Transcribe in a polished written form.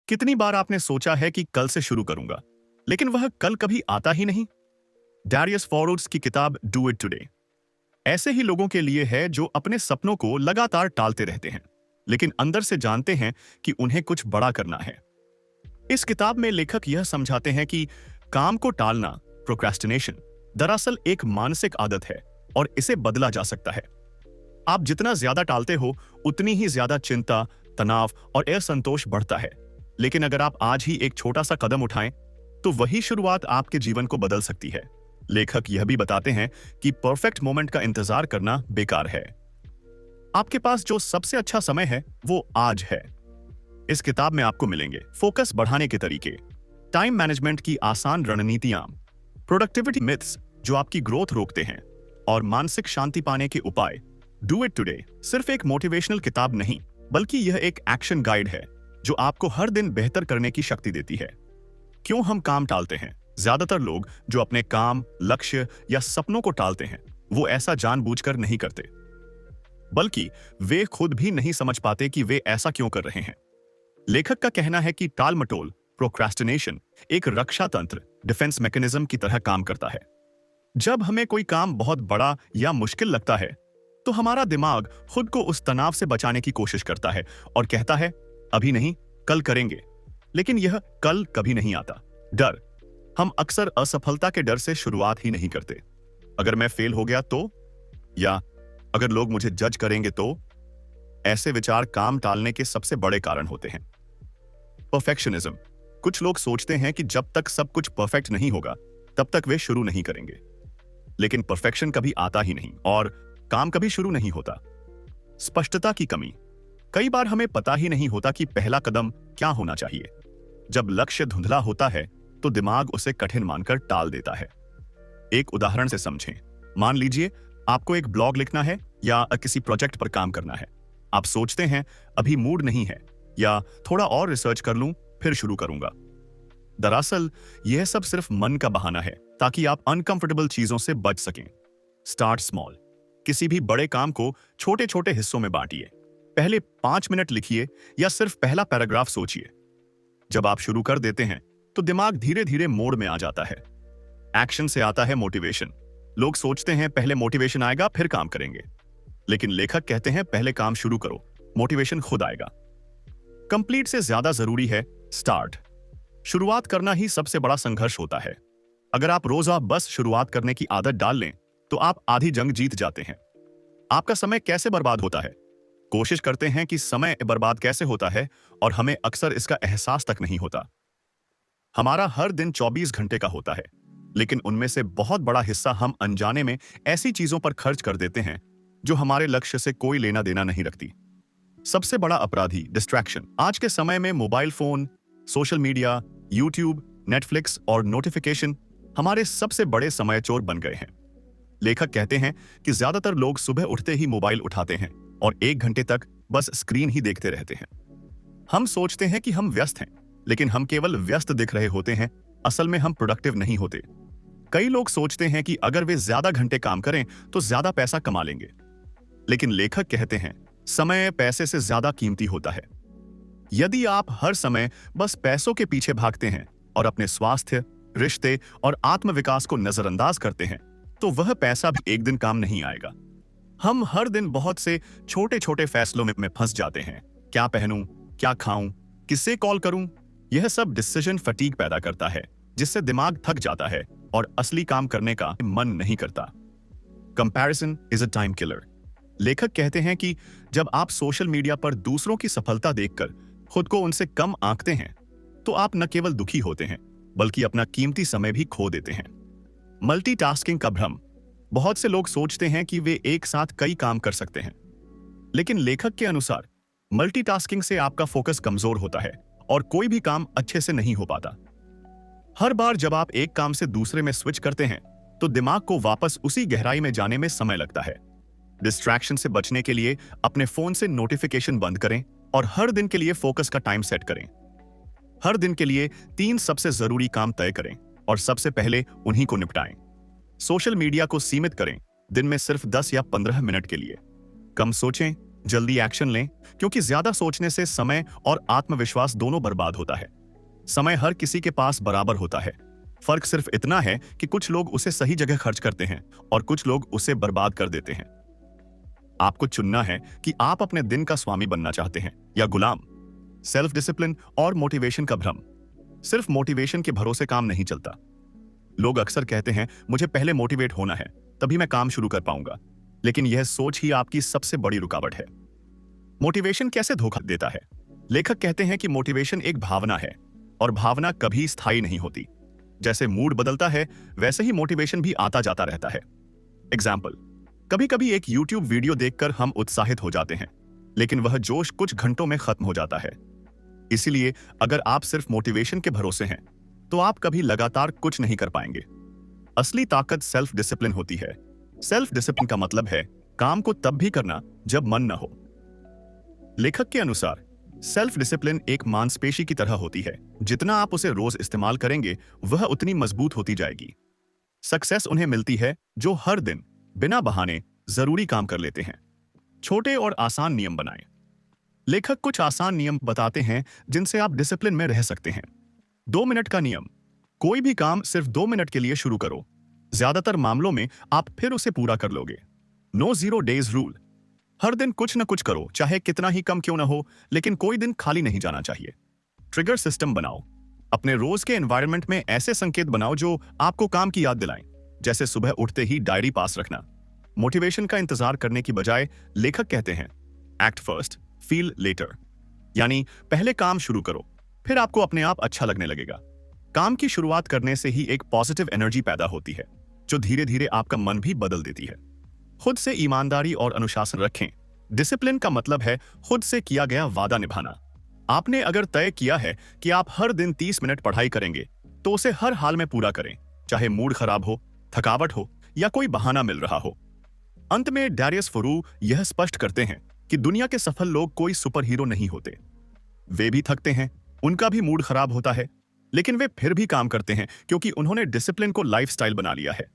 कितनी बार आपने सोचा है कि कल से शुरू करूंगा, लेकिन वह कल कभी आता ही नहीं। डैरियस फॉरोड्स की किताब डू इट टुडे ऐसे ही लोगों के लिए है जो अपने सपनों को लगातार टालते रहते हैं, लेकिन अंदर से जानते हैं कि उन्हें कुछ बड़ा करना है। इस किताब में लेखक यह समझाते हैं कि काम को टालना, प्रोक्रेस्टिनेशन, दरअसल एक मानसिक आदत है और इसे बदला जा सकता है। आप जितना ज्यादा टालते हो, उतनी ही ज्यादा चिंता, तनाव और असंतोष बढ़ता है। लेकिन अगर आप आज ही एक छोटा सा कदम उठाएं, तो वही शुरुआत आपके जीवन को बदल सकती है। लेखक यह भी बताते हैं कि परफेक्ट मोमेंट का इंतजार करना बेकार है। आपके पास जो सबसे अच्छा समय है वो आज है। इस किताब में आपको मिलेंगे फोकस बढ़ाने के तरीके, टाइम मैनेजमेंट की आसान रणनीतियां, प्रोडक्टिविटी मिथ्स जो आपकी ग्रोथ रोकते हैं, और मानसिक शांति पाने के उपाय। डू इट टुडे सिर्फ एक मोटिवेशनल किताब नहीं, बल्कि यह एक एक्शन गाइड है जो आपको हर दिन बेहतर करने की शक्ति देती है। क्यों हम काम टालते हैं? ज्यादातर लोग जो अपने काम, लक्ष्य या सपनों को टालते हैं, वो ऐसा जानबूझकर नहीं करते, बल्कि वे खुद भी नहीं समझ पाते कि वे ऐसा क्यों कर रहे हैं। लेखक का कहना है कि टाल मटोल, प्रोक्रेस्टिनेशन, एक रक्षा तंत्र, डिफेंस मैकेनिज्म की तरह काम करता है। जब हमें कोई काम बहुत बड़ा या मुश्किल लगता है, तो हमारा दिमाग खुद को उस तनाव से बचाने की कोशिश करता है और कहता है, अभी नहीं, कल करेंगे। लेकिन यह कल कभी नहीं आता। डर, हम अक्सर असफलता के डर से शुरुआत ही नहीं करते। अगर मैं फेल हो गया तो, या अगर लोग मुझे जज करेंगे तो, ऐसे विचार काम टालने के सबसे बड़े कारण होते हैं। परफेक्शनिज्म, कुछ लोग सोचते हैं कि जब तक सब कुछ परफेक्ट नहीं होगा, तब तक वे शुरू नहीं करेंगे। लेकिन परफेक्शन कभी आता ही नहीं और काम कभी शुरू नहीं होता। स्पष्टता की कमी, कई बार हमें पता ही नहीं होता कि पहला कदम क्या होना चाहिए। जब लक्ष्य धुंधला होता है, तो दिमाग उसे कठिन मानकर टाल देता है। एक उदाहरण से समझें। मान लीजिए आपको एक ब्लॉग लिखना है या किसी प्रोजेक्ट पर काम करना है। आप सोचते हैं, अभी मूड नहीं है, या थोड़ा और रिसर्च कर लूं, फिर शुरू करूंगा। दरअसल यह सब सिर्फ मन का बहाना है, ताकि आप अनकंफर्टेबल चीजों से बच सकें। स्टार्ट स्मॉल, किसी भी बड़े काम को छोटे छोटे हिस्सों में बांटिए। पहले 5 मिनट लिखिए या सिर्फ पहला पैराग्राफ सोचिए। जब आप शुरू कर देते हैं, तो दिमाग धीरे धीरे मोड में आ जाता है। एक्शन से आता है मोटिवेशन। लोग सोचते हैं पहले मोटिवेशन आएगा फिर काम करेंगे, लेकिन लेखक कहते हैं पहले काम शुरू करो, मोटिवेशन खुद आएगा। कंप्लीट से ज्यादा जरूरी है स्टार्ट। शुरुआत करना ही सबसे बड़ा संघर्ष होता है। अगर आप रोजा बस शुरुआत करने की आदत डाल लें, तो आप आधी जंग जीत जाते हैं। आपका समय कैसे बर्बाद होता है? कोशिश करते हैं कि समय बर्बाद कैसे होता है, और हमें अक्सर इसका एहसास तक नहीं होता। हमारा हर दिन 24 घंटे का होता है, लेकिन उनमें से बहुत बड़ा हिस्सा हम अनजाने में ऐसी चीजों पर खर्च कर देते हैं जो हमारे लक्ष्य से कोई लेना देना नहीं रखती। सबसे बड़ा अपराधी डिस्ट्रैक्शन। आज के समय में mobile phone, social media, YouTube, Netflix और नोटिफिकेशन हमारे सबसे बड़े समय चोर बन गए हैं। लेखक कहते हैं कि ज्यादातर लोग सुबह उठते ही मोबाइल उठाते हैं और 1 घंटे तक बस स्क्रीन ही देखते रहते हैं। हम सोचते हैं कि हम व्यस्त हैं, लेकिन हम केवल व्यस्त दिख रहे होते हैं, असल में हम प्रोडक्टिव नहीं होते। कई लोग सोचते हैं कि अगर वे ज्यादा घंटे काम करें तो ज्यादा पैसा कमा लेंगे, लेकिन लेखक कहते हैं समय पैसे से ज्यादा कीमती होता है। यदि आप हर समय बस पैसों के पीछे भागते हैं और अपने स्वास्थ्य, रिश्ते और आत्मविकास को नजरअंदाज करते हैं, तो वह पैसा भी एक दिन काम नहीं आएगा। हम हर दिन बहुत से छोटे छोटे फैसलों में फंस जाते हैं। क्या पहनूं, क्या खाऊं, किससे कॉल करूं? यह सब डिसीजन फटीग पैदा करता है, जिससे दिमाग थक जाता है और असली काम करने का मन नहीं करता। Comparison is a time killer. लेखक कहते हैं कि जब आप सोशल मीडिया पर दूसरों की सफलता देखकर खुद को उनसे कम आंकते हैं, तो आप न केवल दुखी होते हैं, बल्कि अपना कीमती समय भी खो देते हैं। मल्टीटास्किंग का भ्रम। बहुत से लोग सोचते हैं कि वे एक साथ कई काम कर सकते हैं, लेकिन लेखक के अनुसार मल्टीटास्किंग से आपका फोकस कमजोर होता है और कोई भी काम अच्छे से नहीं हो पाता। हर बार जब आप एक काम से दूसरे में स्विच करते हैं, तो दिमाग को वापस उसी गहराई में जाने में समय लगता है। डिस्ट्रैक्शन से बचने के लिए अपने फोन से नोटिफिकेशन बंद करें और हर दिन के लिए फोकस का टाइम सेट करें। हर दिन के लिए 3 सबसे जरूरी काम तय करें और सबसे पहले उन्हीं को निपटाएं। सोशल मीडिया को सीमित करें, दिन में सिर्फ 10 या 15 मिनट के लिए। कम सोचें, जल्दी एक्शन लें, क्योंकि ज्यादा सोचने से समय और आत्मविश्वास दोनों बर्बाद होता है। समय हर किसी के पास बराबर होता है। फर्क सिर्फ इतना है कि कुछ लोग उसे सही जगह खर्च करते हैं और कुछ लोग उसे बर्बाद कर देते हैं। आपको चुनना है कि आप अपने दिन का स्वामी बनना चाहते हैं या गुलाम। सेल्फ डिसिप्लिन और मोटिवेशन का भ्रम। सिर्फ मोटिवेशन के भरोसे काम नहीं चलता। लोग अक्सर कहते हैं, मुझे पहले मोटिवेट होना है, तभी मैं काम शुरू कर पाऊंगा। लेकिन यह सोच ही आपकी सबसे बड़ी रुकावट है। मोटिवेशन कैसे धोखा देता है? लेखक कहते हैं कि मोटिवेशन एक भावना है और भावना कभी स्थायी नहीं होती। जैसे मूड बदलता है, वैसे ही मोटिवेशन भी आता जाता रहता है। एग्जाम्पल, कभी कभी एक YouTube वीडियो देखकर हम उत्साहित हो जाते हैं, लेकिन वह जोश कुछ घंटों में खत्म हो जाता है। इसीलिए अगर आप सिर्फ मोटिवेशन के भरोसे हैं, तो आप कभी लगातार कुछ नहीं कर पाएंगे। असली ताकत सेल्फ डिसिप्लिन होती है। सेल्फ डिसिप्लिन का मतलब है काम को तब भी करना जब मन न हो। लेखक के अनुसार सेल्फ डिसिप्लिन एक मांसपेशी की तरह होती है। जितना आप उसे रोज इस्तेमाल करेंगे, वह उतनी मजबूत होती जाएगी। सक्सेस उन्हें मिलती है जो हर दिन बिना बहाने जरूरी काम कर लेते हैं। छोटे और आसान नियम बनाएं। लेखक कुछ आसान नियम बताते हैं जिनसे आप डिसिप्लिन में रह सकते हैं। 2 मिनट का नियम। कोई भी काम सिर्फ 2 मिनट के लिए शुरू करो। ज्यादातर मामलों में आप फिर उसे पूरा कर लोगे। No 0 days rule. हर दिन कुछ न कुछ करो, चाहे कितना ही कम क्यों ना हो, लेकिन कोई दिन खाली नहीं जाना चाहिए। ट्रिगर सिस्टम बनाओ। अपने रोज के एनवायरनमेंट में ऐसे संकेत बनाओ जो आपको काम की याद दिलाएं, जैसे सुबह उठते ही डायरी पास रखना। मोटिवेशन का इंतजार करने की बजाय लेखक कहते हैं, एक्ट फर्स्ट, फील लेटर। यानी पहले काम शुरू करो, फिर आपको अपने आप अच्छा लगने लगेगा। काम की शुरुआत करने से ही एक पॉजिटिव एनर्जी पैदा होती है, जो धीरे धीरे आपका मन भी बदल देती है। खुद से ईमानदारी और अनुशासन रखें। डिसिप्लिन का मतलब है खुद से किया गया वादा निभाना। आपने अगर तय किया है कि आप हर दिन 30 मिनट पढ़ाई करेंगे, तो उसे हर हाल में पूरा करें, चाहे मूड खराब हो, थकावट हो या कोई बहाना मिल रहा हो। अंत में डैरियस फोरू यह स्पष्ट करते हैं कि दुनिया के सफल लोग कोई सुपर हीरो नहीं होते। वे भी थकते हैं, उनका भी मूड खराब होता है, लेकिन वे फिर भी काम करते हैं क्योंकि उन्होंने डिसिप्लिन को लाइफस्टाइल बना लिया है।